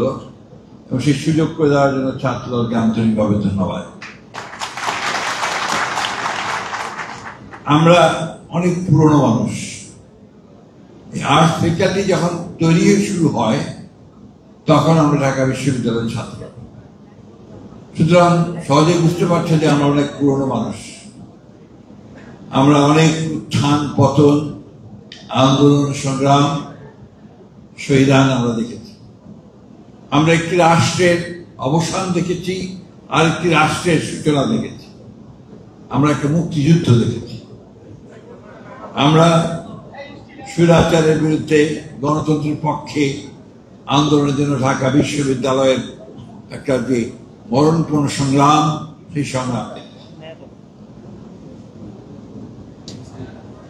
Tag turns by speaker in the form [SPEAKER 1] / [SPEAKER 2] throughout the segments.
[SPEAKER 1] হলো এবং সেই সুযোগ করে দেওয়ার জন্য ছাত্রদলকে আন্তরিকভাবে ধন্যবাদ। আমরা অনেক পুরনো মানুষ, আর্টস ফ্যাকাল্টি যখন তৈরি শুরু হয় তখন আমরা ঢাকা বিশ্ববিদ্যালয়ের ছাত্র, সুতরাং সহজে বুঝতে পারছো যে আমরা অনেক পুরনো মানুষ। আমরা অনেক উত্থান পতন, আন্দোলন সংগ্রাম, শহীদান আমরা দেখেছি। আমরা একটি রাষ্ট্রের অবসান দেখেছি, আর একটি রাষ্ট্রের সূচনা দেখেছি। আমরা একটা মুক্তিযুদ্ধ দেখেছি। আমরা স্বৈরাচারের বিরুদ্ধে গণতন্ত্রের পক্ষে আন্দোলনের জন্য ঢাকা বিশ্ববিদ্যালয়ের একটা যে মরণপূর্ণ সংগ্রাম, সেই সংগ্রাম।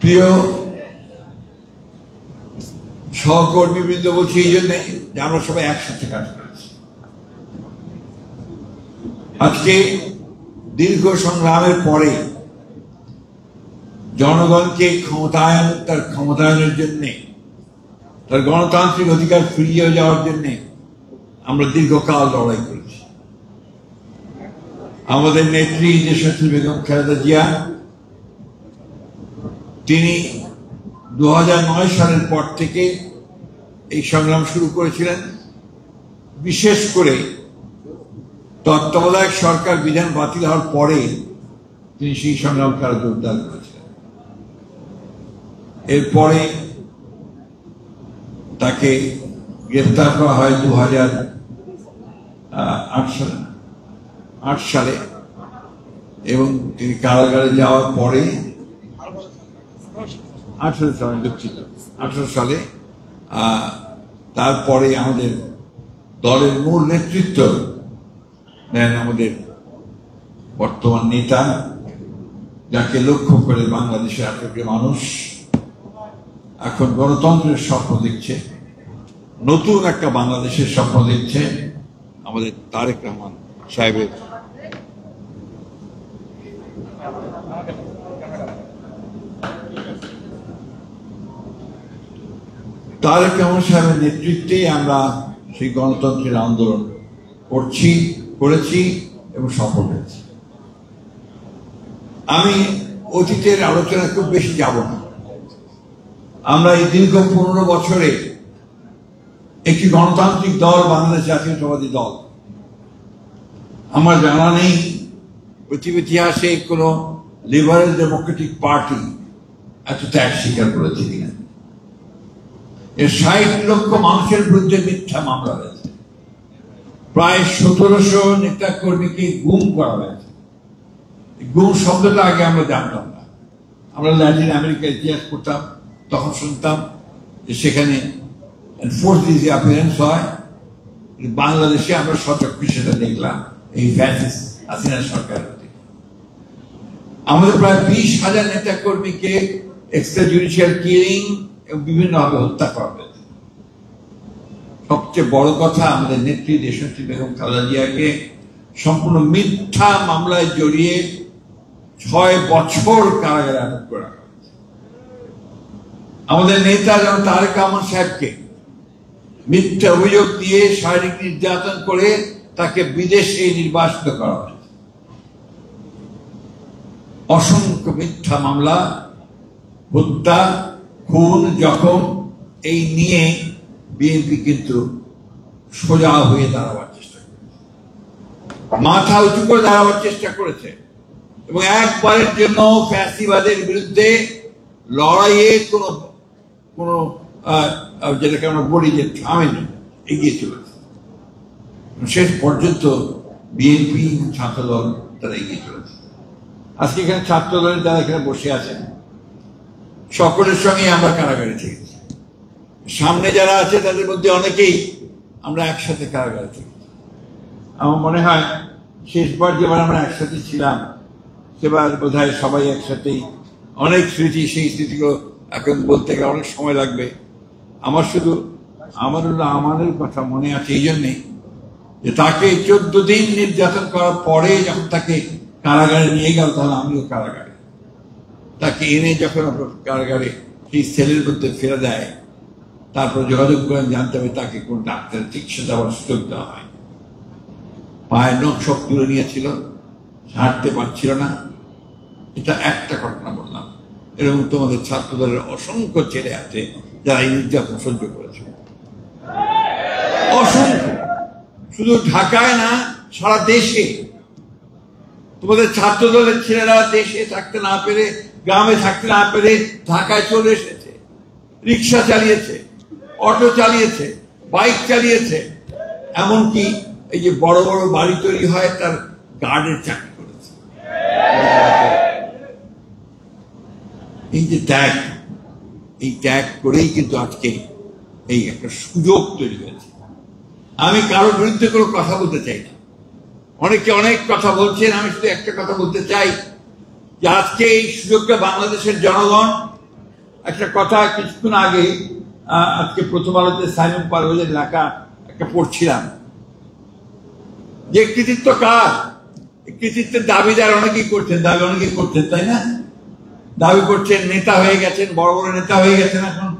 [SPEAKER 1] প্রিয় সহকর্মীবৃন্দ, বলছি এই জন্যে যে আমরা সবাই একসাথে কাজ করেছি। আজকে দীর্ঘ সংগ্রামের পরে জনগণকে তার ক্ষমতায়নের জন্যে, তার গণতান্ত্রিক অধিকার ফিরিয়ে যাওয়ার জন্যে আমরা দীর্ঘকাল লড়াই করেছি। আমাদের নেত্রী দেশনেত্রী বেগম খালেদা জিয়া, তিনি 2009 সালের পর থেকে এই সংগ্রাম শুরু করেছিলেন। বিশেষ করে তত্ত্বাবধায়ক সরকার বিধান বাতিল হওয়ার পরে তিনি সেই সংগ্রামকে আরো জোরদার করেছিলেন। এরপরে তাকে গ্রেফতার করা হয় 2008 সালে এবং তিনি কারাগারে যাওয়ার পরে 18 সালে তারপরে আমাদের দলের মূল নেতৃত্ব নেন আমাদের বর্তমান নেতা, যাকে লক্ষ্য করে বাংলাদেশের এতটি মানুষ এখন গণতন্ত্রের স্বপ্ন দেখছে, নতুন একটা বাংলাদেশের স্বপ্ন দেখছে। আমাদের তারেক রহমান সাহেবের নেতৃত্বে আমরা সেই গণতন্ত্রের আন্দোলন করেছি এবং সফল হয়েছি। আমি অতীতের আলোচনা খুব বেশি যাব না। আমরা এই দীর্ঘ 15 বছরে একটি গণতান্ত্রিক দল, বাংলাদেশ জাতীয়তাবাদী দল, আমার জানা নেই পৃথিবীর ইতিহাসে কোন লিবারেল ডেমোক্রেটিক পার্টি এত ত্যাগ স্বীকার করেছে কিনা। এর 60 লক্ষ মানুষের বিরুদ্ধে মিথ্যা মামলা হয়েছে, প্রায় 1700 নেতা কর্মীকে গুম করা হয়েছে। গুম শব্দটা আগে আমরা জানতাম না। আমরা ল্যাটিন আমেরিকার ইতিহাস পড়তাম, তখন শুনতাম যে সেখানে হয়। বাংলাদেশে আমরা সচক্ষে সেটা দেখলাম এই ফ্যাসিস্ট হাসিনা সরকার। আমাদের প্রায় 20,000 নেতা কর্মীকে এক্সট্রা জুডিশিয়াল কিলিং এবং বিভিন্নভাবে হত্যা করা হয়েছে। সবচেয়ে বড় কথা, আমাদের নেত্রী দেশনেত্রী বেগম খালেদা জিয়াকে সম্পূর্ণ মিথ্যা মামলায় জড়িয়ে 6 বছর কারাগারে আটক করা হয়েছে। আমাদের নেতা যেমন তারেক রহমান সাহেবকে মিথ্যা অভিযোগ দিয়ে শারীরিক নির্যাতন করে তাকে বিদেশে নির্বাসিত করা হয়েছে। অসংখ্য মিথ্যা মামলা, হত্যা, খুন, জখম, এই নিয়ে বিএনপি কিন্তু সোজা হয়ে দাঁড়াবার চেষ্টা করেছে, মাথা উঁচু করে দাঁড়াবার চেষ্টা করেছে এবং একবারের জন্য ফ্যাসিবাদের বিরুদ্ধে লড়াইয়ে কোন যেটাকে আমরা বলি যে থামেনি, এগিয়ে চলেছে। শেষ পর্যন্ত বিএনপি ছাত্রদল তারা এগিয়ে চলেছে। আজকে এখানে ছাত্রদলের যারা এখানে বসে আছেন সকলের সঙ্গে আমরা কারাগারে থেকেছি। সামনে যারা আছে তাদের মধ্যে অনেকেই আমরা একসাথে কারাগারে থেকেছি। আমার মনে হয় শেষবার যেবার আমরা একসাথে ছিলাম সেবার বোধহয় সবাই একসাথেই, অনেক স্মৃতি, সেই স্মৃতিগুলো এখন বলতে গেলে অনেক সময় লাগবে। আমার শুধু আমাদের কথা মনে আছে এই জন্যে যে তাকে 14 দিন নির্যাতন করার পরে যখন তাকে কারাগারে নিয়ে গেল, তখন আমিও কারাগারে, তাকে এনে যখন কারাগারে সেই সেলের মধ্যে ফেলে দেয়, তারপর যোগাযোগ করেন, জানতে হবে তাকে কোন ডাক্তারের চিকিৎসা দেওয়ার সুযোগ দেওয়া হয়। পায়ের নখ সব তুলে নিয়েছিল, হাঁটতে পারছিল না। এটা একটা ঘটনা বললাম। এরকম তোমাদের ছাত্র দলের অসংখ্য ছেলে আছে যারা এই নির্যাতন সহ্য করেছে, অসংখ্য। শুধু ঢাকায় না, সারা দেশে। তোমাদের ছাত্র দলের ছেলেরা দেশে থাকতে না পেরে, গ্রামে থাকতে না পেরে ঢাকায় চলে এসেছে, রিক্সা চালিয়েছে, অটো চালিয়েছে, বাইক চালিয়েছে, এমনকি এই যে বড় বড় বাড়ি তৈরি হয় তার গার্ডের চাকরি করেছে। এই যে ত্যাগ, এই ত্যাগ করেই কিন্তু আজকে এই একটা সুযোগ তৈরি হয়েছে। আমি কারোর বিরুদ্ধে কোনো কথা বলতে চাই না, অনেকে অনেক কথা বলছেন। আমি শুধু একটা কথা বলতে চাই যে আজকে এই সুযোগটা বাংলাদেশের জনগণ, একটা কথা কিছুক্ষণ আগে আজকে প্রথম আলোতে সাইমন পারভেজের লেখা একটা পড়ছিলাম, যে কৃতিত্ব কার, কৃতিত্বের দাবিদার অনেকেই করছেন, তাই না? দাবি করছেন, নেতা হয়ে গেছেন, বড় বড় নেতা হয়ে গেছেন। এখন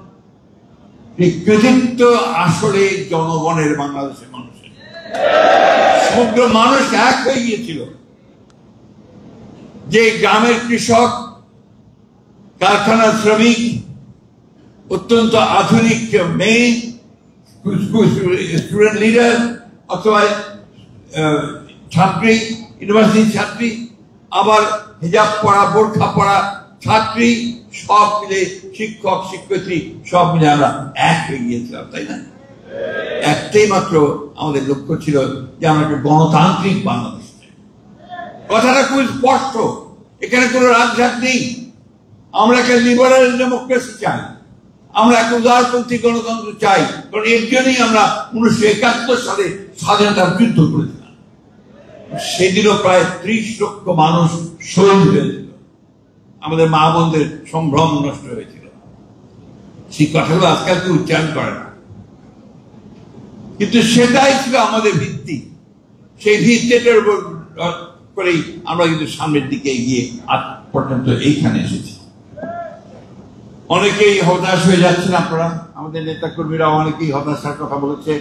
[SPEAKER 1] এই কৃতিত্ব আসলে জনগণের, বাংলাদেশের মানুষের। সমগ্র মানুষ এক হয়ে গিয়েছিল। যে গ্রামের কৃষক, কারখানার শ্রমিক, অত্যন্ত আধুনিক মেয়ে, স্টুডেন্ট লিডার অথবা ছাত্রী, ইউনিভার্সিটি ছাত্রী, আবার হিজাব পড়া, বোরখা পড়া ছাত্রী, সব মিলে শিক্ষক শিক্ষয়িত্রী সব মিলে আমরা এক হয়ে গিয়েছিলাম, তাই না? একটাই মাত্র আমাদের লক্ষ্য ছিল যে আমরা একটা গণতান্ত্রিক বাংলাদেশ। কথাটা খুব স্পষ্ট, এখানে কোনো রাজঘাট নেই। আমরা একটা লিবারেল ডেমোক্রেসি চাই, আমরা একটা উদারপন্থী গণতন্ত্র চাই। কারণ এর জন্যই আমরা 1971 সালে স্বাধীনতার যুদ্ধ করেছিলাম। সেদিনও প্রায় 30 লক্ষ মানুষ শহীদ হয়েছিল, আমাদের মা বোনদের সম্ভ্রম নষ্ট হয়েছিল। সেই কথাগুলো আজকাল কেউ উচ্চারণ করে না, কিন্তু সেটাই ছিল আমাদের ভিত্তি। সেই ভিত্তিটার উপর করেই আমরা কিন্তু সামনের দিকে এগিয়ে আজ পর্যন্ত এইখানে এসেছি। অনেকেই হতাশ হয়ে যাচ্ছেন আপনারা, আমাদের নেতা কর্মীরা অনেকেই হতাশার কথা বলেছে,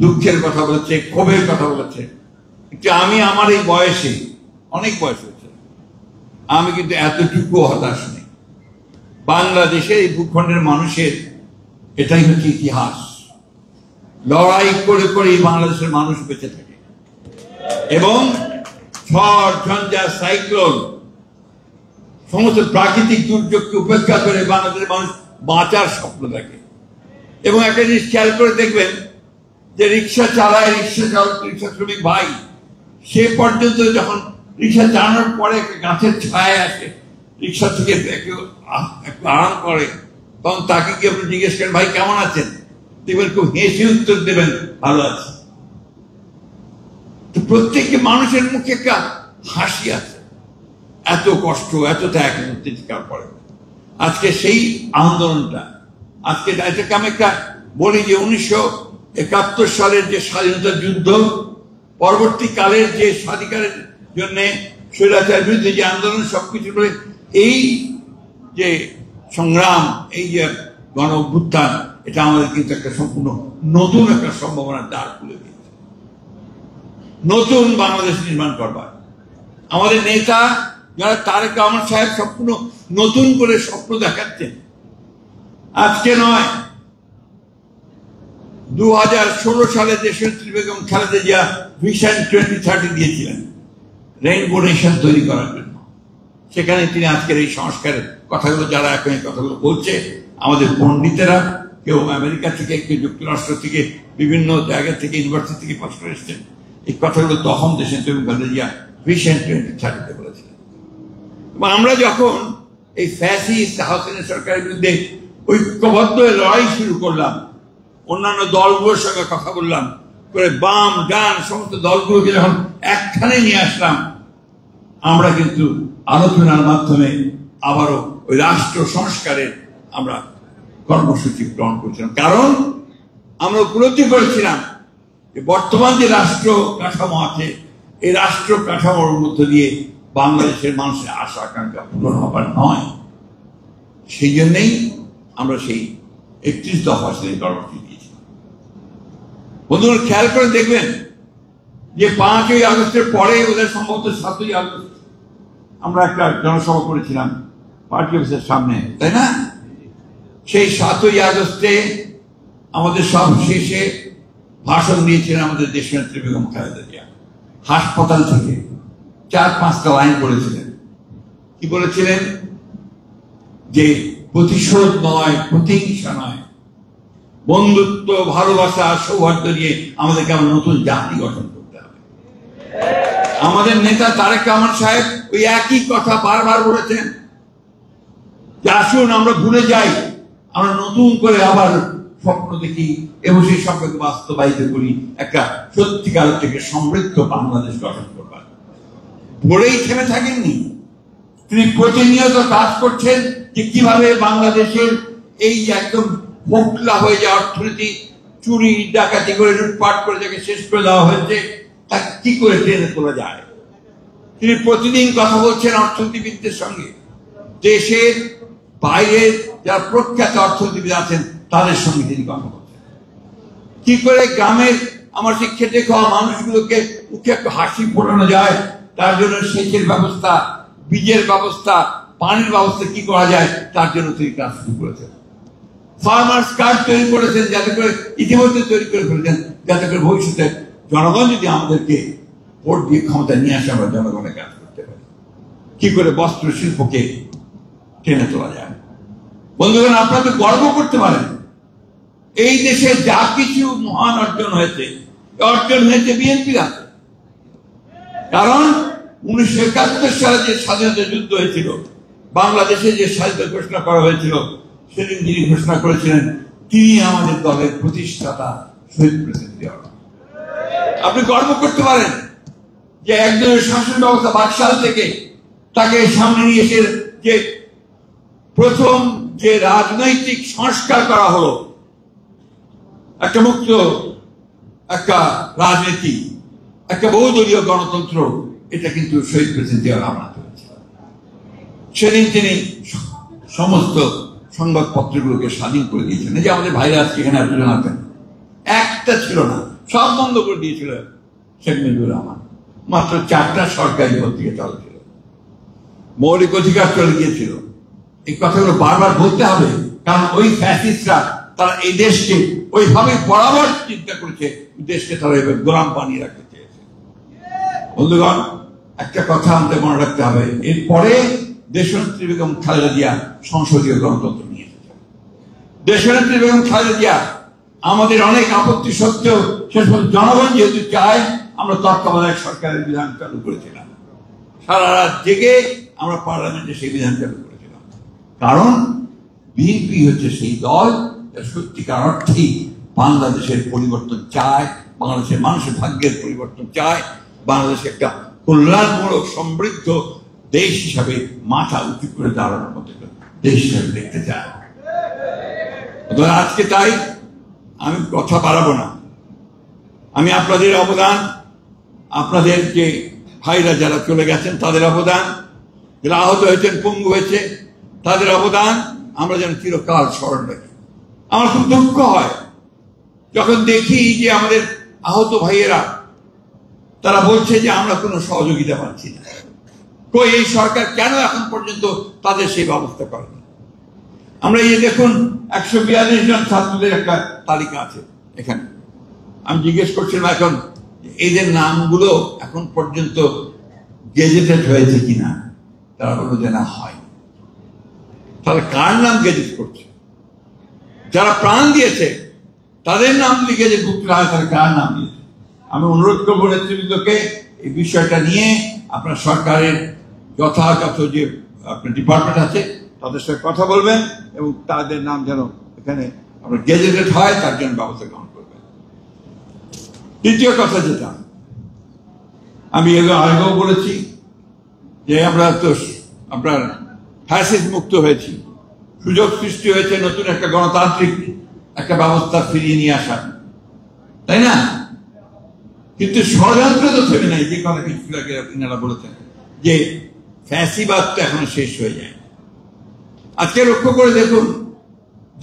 [SPEAKER 1] দুঃখের কথা বলেছে, ক্ষোভের কথা বলেছে। কিন্তু আমি আমার এই বয়সে, অনেক বয়স হয়েছে, আমি কিন্তু এতটুকু হতাশ নেই। বাংলাদেশের এই ভূখণ্ডের মানুষের এটাই হচ্ছে ইতিহাস। লড়াই করে করে বাংলাদেশের মানুষ বেঁচে থাকে এবং ঝড় ঝঞ্ঝা, সাইক্লোন, সমস্ত প্রাকৃতিক দুর্যোগকে উপেক্ষা করে বাংলাদেশের মানুষ বাঁচার স্বপ্ন দেখে। এবং একটা জিনিস খেয়াল করে দেখবেন যে রিক্সা চালায়, রিক্সা চালক, রিক্সা শ্রমিক ভাই, সে পর্যন্ত যখন রিক্সা চালানোর পরে একটা গাছের ছায়া আসে, রিক্সা থেকে একটু আরাম করে, তখন তাকে কি আপনি জিজ্ঞেস করেন, ভাই কেমন আছেন? দেখবেন খুব হেসে উত্তর দেবেন, ভালো আছে। তো প্রত্যেকটি মানুষের মুখে একটা হাসি আছে, এত কষ্ট, এত ত্যাগ স্বীকার করে। আজকে সেই আন্দোলনটা, আজকে এটাকে আমি একটা বলি যে 1971 সালের যে স্বাধীনতা যুদ্ধ, পরবর্তীকালের যে স্বাধিকারের জন্য স্বৈরাচারের বিরুদ্ধে যে আন্দোলন, সবকিছু করে এই যে সংগ্রাম, এই যে গণ অভ্যুত্থান, এটা আমাদের কিন্তু একটা সম্পূর্ণ নতুন একটা সম্ভাবনার দ্বার খুলে দিয়েছে, নতুন বাংলাদেশ নির্মাণ করবার। আমাদের নেতা যারা তারেক রহমান সাহেব সম্পূর্ণ নতুন করে স্বপ্ন দেখাচ্ছেন। আজকে নয়, 2016 সালে দেশনেত্রী বেগম খালেদা জিয়া ভিশন 2030 দিয়েছিলেন রেইনবো নেশন তৈরি করার জন্য। সেখানে তিনি আজকের এই সংস্কারের কথাগুলো, যারা এখন এই কথাগুলো বলছে, আমাদের পণ্ডিতেরা, কেউ আমেরিকা থেকে, কেউ যুক্তরাষ্ট্র থেকে, বিভিন্ন জায়গা থেকে, ইউনিভার্সিটি থেকে পাশ করে এসছেন, এই কথাগুলো তখন দেশনেত্রী বেগম খালেদা জিয়া ভিশন 2030 বলেছিলেন। এবং আমরা যখন এই ফ্যাসিস্ট হাসিনা সরকারের বিরুদ্ধে ঐক্যবদ্ধ লড়াই শুরু করলাম, অন্যান্য দলগুলোর সঙ্গে কথা বললাম, করে বাম ডান সমস্ত দলগুলোকে যখন একখানে নিয়ে আসলাম, আমরা কিন্তু আলোচনার মাধ্যমে আবারও ওই রাষ্ট্র সংস্কারের আমরা কর্মসূচি গ্রহণ করেছিলাম। কারণ আমরা উপলব্ধি করেছিলাম যে বর্তমান যে রাষ্ট্র কাঠামো আছে, এই রাষ্ট্র কাঠামোর মধ্য দিয়ে বাংলাদেশের মানুষের আশা আকাঙ্ক্ষা পূরণ হবার নয়। সেই জন্যই আমরা সেই 31 দফা সেদিন কর্মসূচি দিয়েছিল। বন্ধুরা খেয়াল করে দেখবেন যে 5ই আগস্টের পরে ওদের সম্ভবত 7ই আগস্ট আমরা একটা জনসভা করেছিলাম পার্টি অফিসের সামনে, তাই না? সেই 7ই আগস্টে আমাদের সব শেষে ভাষণ দিয়েছিলেন আমাদের দেশনেত্রী বেগম খালেদা জিয়া। হাসপাতাল থেকে 4-5টা লাইন বলেছিলেন। কি বলেছিলেন? যে প্রতিশোধ নয়, প্রতিহিংসা নয়, বন্ধুত্ব, ভালোবাসা, সৌহার্দ্য নিয়ে আমাদেরকে আবার নতুন জাতি গঠন করতে হবে। আমাদের নেতা তারেক রহমান সাহেব ওই একই কথা বারবার বলেছেন যে আসুন আমরা ভুলে যাই, আমরা নতুন করে আবার স্বপ্ন দেখি এবং সেই স্বপ্নকে বাস্তবায়িত করি, একটা সত্যিকার থেকে সমৃদ্ধ বাংলাদেশ গঠন করবার। বলেই থেমে থাকেননি, তিনি প্রতিনিয়ত কাজ করছেন যে কিভাবে বাংলাদেশের এই একদম ফোকলা হয়ে যাওয়া অর্থনীতি, চুরি ডাকাতি করে লুটপাট করে যাকে শেষ করে দেওয়া হয়েছে, তা কি করে টেনে তোলা যায়। তিনি প্রতিদিন কথা বলছেন অর্থনীতিবিদদের সঙ্গে, দেশের বাইরের যারা প্রখ্যাত অর্থনীতিবিদ আছেন তাদের সঙ্গে তিনি কথা বলছেন। কি করে গ্রামের আমার সেই খেটে খাওয়া মানুষগুলোকে মুখে একটু হাসি ফোটানো যায়, তার জন্য সেচের ব্যবস্থা, বীজের ব্যবস্থা, পানির ব্যবস্থা কি করা যায় তার জন্য তিনি কাজ শুরু করেছেন। ফার্মার্স কার্ড তৈরি করেছেন, যাতে করে ইতিমধ্যে তৈরি করে ফেলেছেন, যাতে করে ভবিষ্যতে জনগণ যদি আমাদেরকে ভোট দিয়ে ক্ষমতা নিয়ে আসে আমরা জনগণের কাজ করতে পারি। কি করে বস্ত্র শিল্পকে টেনে তোলা যায়। বন্ধুগণ, আপনারা তো গর্ব করতে পারেন এই দেশে যা কিছু মহান অর্জন হয়েছে বিএনপির হাতে। কারণ 1971 সালে যে স্বাধীনতা যুদ্ধ হয়েছিল, বাংলাদেশে যে স্বাধীনতা ঘোষণা করা হয়েছিল, সেদিন যিনি ঘোষণা করেছিলেন তিনি আমাদের দলের প্রতিষ্ঠাতা শহীদ প্রেসিডেন্ট জিয়া রহমান। আপনি গর্ব করতে পারেন যে একজনের শাসন ব্যবস্থা বাকশাল থেকে তাকে সামনে নিয়ে এসে যে প্রথম যে রাজনৈতিক সংস্কার করা হলো, একটা মুক্ত একটা রাজনীতি, একটা বহুদলীয় গণতন্ত্র, এটা কিন্তু শহীদ প্রেসিডেন্ট জিয়া রহমান হয়েছে। সেদিন তিনি সমস্ত সংবাদপত্রগুলোকে স্বাধীন করে দিয়েছেন। যে আমাদের ভাইরা আজকে এখানে এতজন আছেন, একটা ছিল না, সব বন্ধ করে দিয়েছিল শেখ মুজিবুর রহমান। মাত্র 4টা সরকারি পত্রিকা চলেছিল, মৌলিক অধিকার চলে গিয়েছিল। এই কথাগুলো বারবার বলতে হবে, কারণ ওই ফ্যাসিস্টরা তারা এই দেশকে ওইভাবে বরাবর চিন্তা করেছে, দেশকে তারা এবার গোলাম বানিয়ে রাখতে চেয়েছে। বন্ধুগণ, একটা কথা আমাদের মনে রাখতে হবে, এরপরে দেশনেত্রী বেগম খালেদা জিয়া সংসদীয় গণতন্ত্র নিয়ে এসেছে। দেশনেত্রী বেগম খালেদা জিয়া আমাদের অনেক আপত্তি সত্ত্বেও শেষ পর্যন্ত জনগণ যেহেতু চায়, আমরা তত্ত্বাবধায়ক সরকারের বিধান চালু করেছিলাম। সারা রাত জেগে আমরা পার্লামেন্টে সেই বিধান চালু করেছিলাম। কারণ বিএনপি হচ্ছে সেই দল যারা সত্যিকার অর্থেই বাংলাদেশের পরিবর্তন চায়, বাংলাদেশের মানুষের ভাগ্যের পরিবর্তন চায়, বাংলাদেশে একটা কল্যাণমূলক সমৃদ্ধ দেশ হিসাবে মাথা উঁচু করে দাঁড়ানোর মতো দেশ হিসাবে দেখতে চায়। আজকে তাই আমি কথা বাড়াবো না, আমি আপনাদের অবদান, আপনাদের যে ভাইরা যারা চলে গেছেন তাদের অবদান, যারা আহত হয়েছেন, পঙ্গু হয়েছে, তাদের অবদান আমরা যেন চিরকাল স্মরণ রাখি। আমার খুব দুঃখ হয় যখন দেখি যে আমাদের আহত ভাইয়েরা তারা বলছে যে আমরা কোনো সহযোগিতা পাচ্ছি না। কই এই সরকার কেন এখন পর্যন্ত তাদের সেই ব্যবস্থা করেনি? আমরা এই দেখুন 142 জন ছাত্রদের একটা তালিকা আছে এখানে। আমি জিজ্ঞেস করছিলাম এখন এদের নামগুলো এখন পর্যন্ত গেজেটেড হয়েছে কিনা, তারা বলল যে না হয়। তাহলে কার নাম গেজেট করছে? যারা প্রাণ দিয়েছে তাদের নাম যদি গেজেট ভুক্ত হয় তাহলে কার নাম দিয়েছে? আমি অনুরোধ করবো নেতৃবৃন্দকে এই বিষয়টা নিয়ে আপনার সরকারের যথাযথ যে আপনার ডিপার্টমেন্ট আছে তাদের সাথে কথা বলবেন এবং তাদের নাম যেন এখানে আপনার গেজেটেড হয় তার জন্য ব্যবস্থা গ্রহণ করবেন। দ্বিতীয় কথা যেটা আমি আগেও বলেছি যে আমরা তো আপনার ফ্যাসিস্ট মুক্ত হয়েছি, সুযোগ সৃষ্টি হয়েছে নতুন একটা গণতান্ত্রিক একটা ব্যবস্থা ফিরিয়ে নিয়ে আসার, তাই না? কিন্তু ষড়যন্ত্র তো থেমে নাই। যে কথা কিছু আগে আপনারা বলেছেন যে ফ্যাসিবাদ তো এখনো শেষ হয়ে যায়। আজকে লক্ষ্য করে দেখুন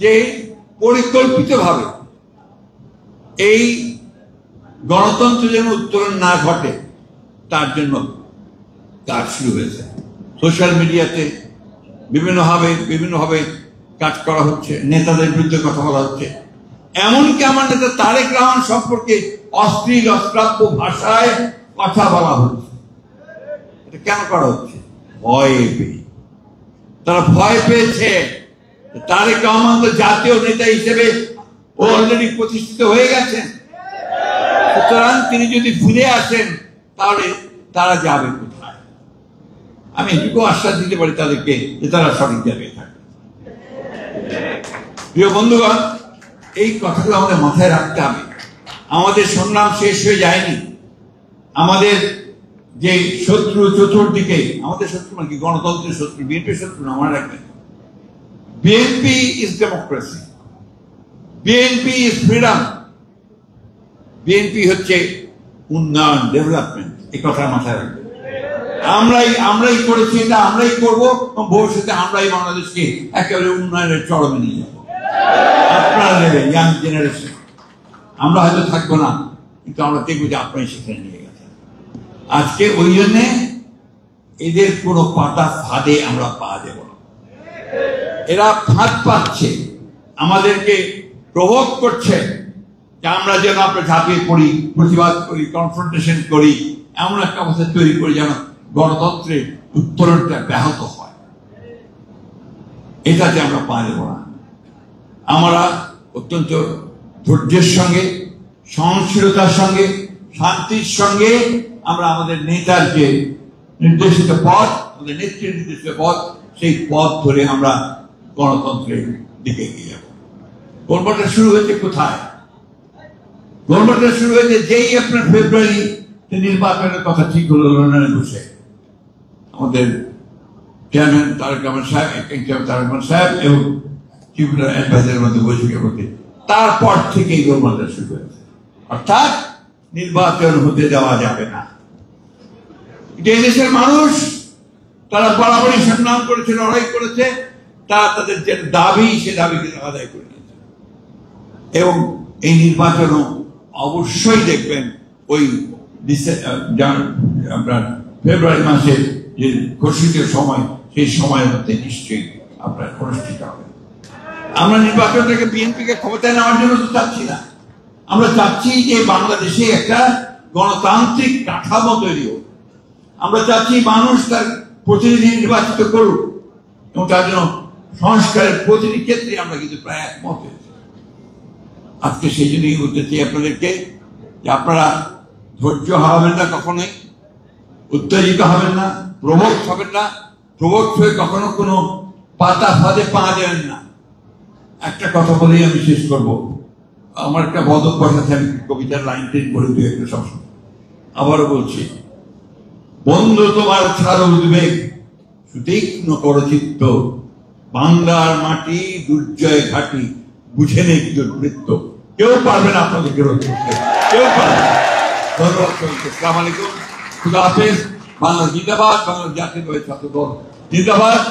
[SPEAKER 1] যে পরিকল্পিতভাবে এই গণতন্ত্র যেন উত্তরণ না ঘটে তার জন্য কাজ শুরু হয়েছে। সোশ্যাল মিডিয়াতে বিভিন্নভাবে কাজ করা হচ্ছে, নেতাদের বিরুদ্ধে কথা বলা হচ্ছে। এমনকি আমার নেতা তারেক রহমান সম্পর্কে অশ্লীল অশ্রাব্য ভাষায় কথা বলা হচ্ছে। এটা কেন করা হচ্ছে? ভয়ে পেয়ে। তারা ভয় পেয়েছে তারেক রহমান তো জাতীয় নেতা হিসেবে অলরেডি প্রতিষ্ঠিত হয়ে গেছেন, সুতরাং তিনি যদি ফিরে আসেন তাহলে তারা যাবে কোথায়? আমি এটুকু আশ্বাস দিতে পারি তাদেরকে যে তারা সঠিক জায়গায় থাকবে। প্রিয় বন্ধুগণ, এই কথাগুলো আমাদের মাথায় রাখতে হবে। আমাদের সংগ্রাম শেষ হয়ে যায়নি। আমাদের যে শত্রু চতুর্দিকে, আমাদের শত্রু মানে কি? গণতন্ত্রের শত্রু, বিএনপির শত্রু না, মনে রাখবেন। BNP is democracy, BNP is freedom, BNP হচ্ছে উন্নয়ন, ডেভেলপমেন্ট। এই কথা মাথায় রাখবেন। আমরাই করেছি, এটা আমরাই করবো, ভবিষ্যতে আমরাই বাংলাদেশকে একেবারে উন্নয়নের চরমে নিয়ে যাবো। আপনারা নেবেন, ইয়াং জেনারেশন। আমরা হয়তো থাকবো না, কিন্তু আমরা দেখবো যে আপনারাই সেখানে নিয়ে গেছেন। আজকে ওই জন্যে এদের কোনো পাতা ফাঁদে আমরা পা দেব না। এরা ফাঁদ পাচ্ছে, আমাদেরকে প্রভোগ করছে যে আমরা যেন আমরা ঝাঁপিয়ে পড়ি, প্রতিবাদ করি, কনফ্রন্টেশন করি, এমন একটা অবস্থা তৈরি করি যেন গণতন্ত্রের উত্তরণটা ব্যাহত হয়। এটাতে আমরা পা দেব না। আমরা অত্যন্ত ধৈর্যের সঙ্গে, সহনশীলতার সঙ্গে, শান্তির সঙ্গে আমরা আমাদের নেতার যে নির্দেশিত পথ, আমাদের নেত্রীর নির্দেশিত পথ, সেই পথ ধরে আমরা গণতন্ত্রের দিকে এগিয়ে যাব। গণতন্ত্রটা শুরু হয়েছে কোথায়? গণতন্ত্রটা শুরু হয়েছে যেই আপনার ফেব্রুয়ারি নির্বাচনের কথা ঠিক হলো লন্ডনে বসে। আমাদের চেয়ারম্যান তারেক রহমান সাহেব এবং চিফ অ্যাডভাইজারের মধ্যে বৈঠকের মধ্যে তারপর থেকেই গণতন্ত্র শুরু হয়েছে। অর্থাৎ নির্বাচন হতে দেওয়া যাবে না। এই দেশের মানুষ তারা বরাবরই সংগ্রাম করেছে, লড়াই করেছে, তারা তাদের যে দাবি, সে দাবিকে আদায় করে নিয়েছে। এবং এই নির্বাচনও অবশ্যই দেখবেন ওই আপনার ফেব্রুয়ারি মাসের যে ঘোষিত সময়, সেই সময়ের মধ্যে নিশ্চয়ই আপনার অনুষ্ঠিত হবে। আমরা নির্বাচনটাকে বিএনপিকে ক্ষমতায় নেওয়ার জন্য তো চাচ্ছি না। আমরা চাচ্ছি যে বাংলাদেশে একটা গণতান্ত্রিক কাঠামো তৈরি হোক। আমরা চাচ্ছি মানুষ তার প্রতিনিধি নির্বাচিত করুক, এবং তার জন্য সংস্কারের প্রতিটি ক্ষেত্রে আমরা কিন্তু প্রায় একমত হয়েছি। আজকে সেই জন্যই বলতে চাই আপনাদেরকে যে আপনারা ধৈর্য হারাবেন না, কখনোই উত্তেজিত হবেন না, প্রভোক্ত হবেন না। প্রভোক্ত হয়ে কখনো কোনো পাতা ফাঁদে পা দেবেন না। একটা কথা বলেই আমি শেষ করব। আমার একটা বদভ্যাস আছে, আমি কবিতার লাইন টেন করে দিই একটা সবসময়। আবারও বলছি, বন্ধু তোমার ছাড়ো উদ্বেগ, সুতীক্ষ্ণ করো চিত্ত, বাংলার মাটি দুর্জয় ঘাটি, বুঝে নেই দুর্বৃত্ত। কেউ পারবে না আপনাদেরকে রোধ করতে, কেউ পারবে না। ধন্যবাদ সবাইকে। আসসালামু আলাইকুম, খুদা হাফেজ। বাংলা জিন্দাবাদ, বাংলা জাতীয়তাবাদী ছাত্র দল জিন্দাবাদ।